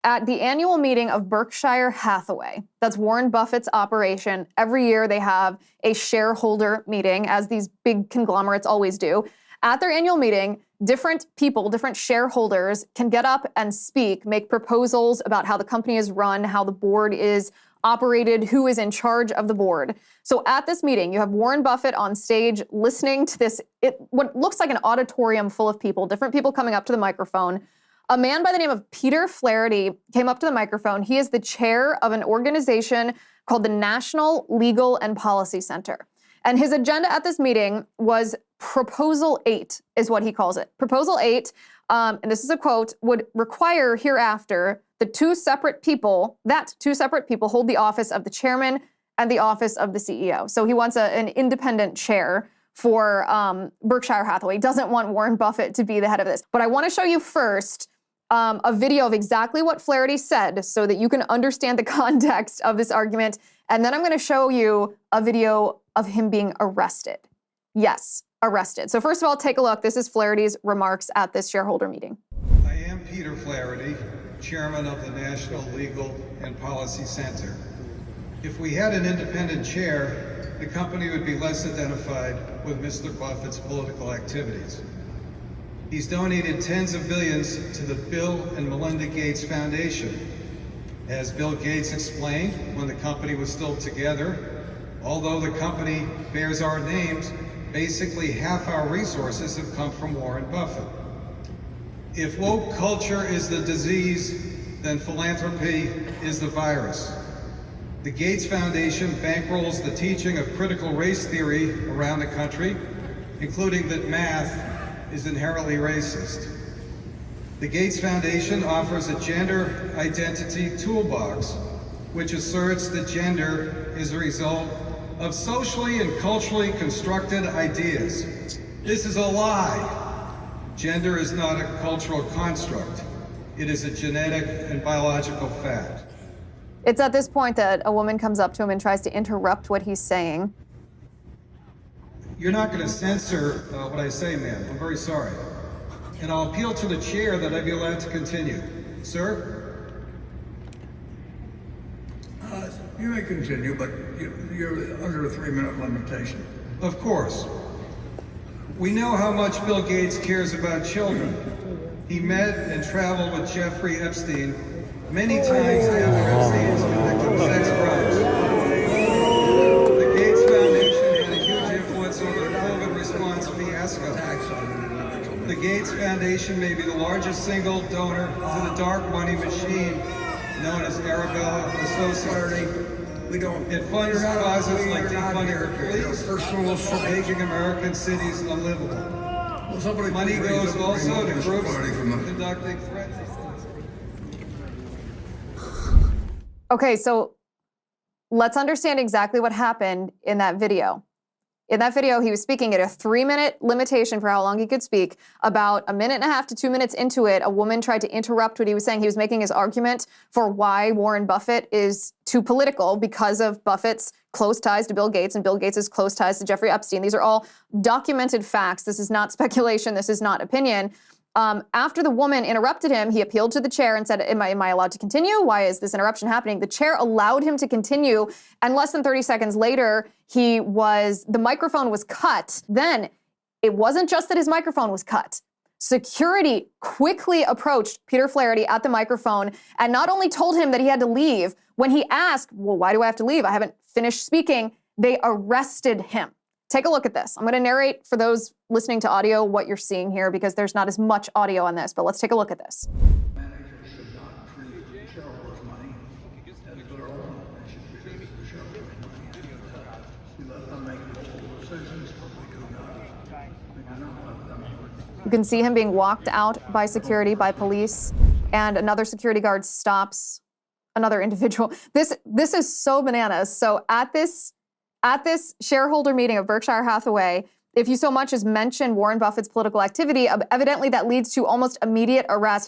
At the annual meeting of Berkshire Hathaway, that's Warren Buffett's operation, every year they have a shareholder meeting, as these big conglomerates always do. At their annual meeting, different people, different shareholders can get up and speak, make proposals about how the company is run, how the board is operated, who is in charge of the board. So at this meeting, you have Warren Buffett on stage listening to this, what looks like an auditorium full of people, different people coming up to the microphone. A man by the name of Peter Flaherty came up to the microphone. He is the chair of an organization called the National Legal and Policy Center. And his agenda at this meeting was Proposal 8, is what he calls it. Proposal 8, and this is a quote, would require hereafter that two separate people hold the office of the chairman and the office of the CEO. So he wants an independent chair for Berkshire Hathaway. He doesn't want Warren Buffett to be the head of this. But I want to show you first a video of exactly what Flaherty said so that you can understand the context of this argument. And then I'm going to show you a video of him being arrested. Yes, arrested. So first of all, take a look. This is Flaherty's remarks at this shareholder meeting. I am Peter Flaherty, chairman of the National Legal and Policy Center. If we had an independent chair, the company would be less identified with Mr. Buffett's political activities. He's donated tens of billions to the Bill and Melinda Gates Foundation. As Bill Gates explained when the company was still together, although the company bears our names, basically half our resources have come from Warren Buffett. If woke culture is the disease, then philanthropy is the virus. The Gates Foundation bankrolls the teaching of critical race theory around the country, including that math is inherently racist. The Gates Foundation offers a gender identity toolbox, which asserts that gender is a result of socially and culturally constructed ideas. This is a lie. Gender is not a cultural construct. It is a genetic and biological fact. It's at this point that a woman comes up to him and tries to interrupt what he's saying. You're not going to censor what I say, ma'am. I'm very sorry. And I'll appeal to the chair that I be allowed to continue. Sir? You may continue, but you're under a 3-minute limitation. Of course. We know how much Bill Gates cares about children. He met and traveled with Jeffrey Epstein many times after Epstein's convicted sex crimes. The Gates Foundation had a huge influence over the COVID response fiasco. The Gates Foundation may be the largest single donor to the dark money machine known as Arabella Associates. It funds causes like defunding the police, making American cities unlivable. Money goes also to groups conducting threats. Okay, so let's understand exactly what happened in that video. In that video, he was speaking at a 3-minute limitation for how long he could speak. About 1.5 to 2 minutes into it, a woman tried to interrupt what he was saying. He was making his argument for why Warren Buffett is too political because of Buffett's close ties to Bill Gates and Bill Gates' close ties to Jeffrey Epstein. These are all documented facts. This is not speculation. This is not opinion. After the woman interrupted him, he appealed to the chair and said, am I allowed to continue? Why is this interruption happening? The chair allowed him to continue, and less than 30 seconds later, the microphone was cut. Then, it wasn't just that his microphone was cut. Security quickly approached Peter Flaherty at the microphone and not only told him that he had to leave, when he asked, well, why do I have to leave? I haven't finished speaking. They arrested him. Take a look at this. I'm going to narrate for those listening to audio what you're seeing here because there's not as much audio on this, but let's take a look at this. Managers should not treat shareholders' money as their own. They should treat the shareholders' money. We let them make the decisions, but we do not let them. You can see him being walked out by security, by police, and another security guard stops another individual. This is so bananas. So at this shareholder meeting of Berkshire Hathaway, if you so much as mention Warren Buffett's political activity, evidently that leads to almost immediate arrest.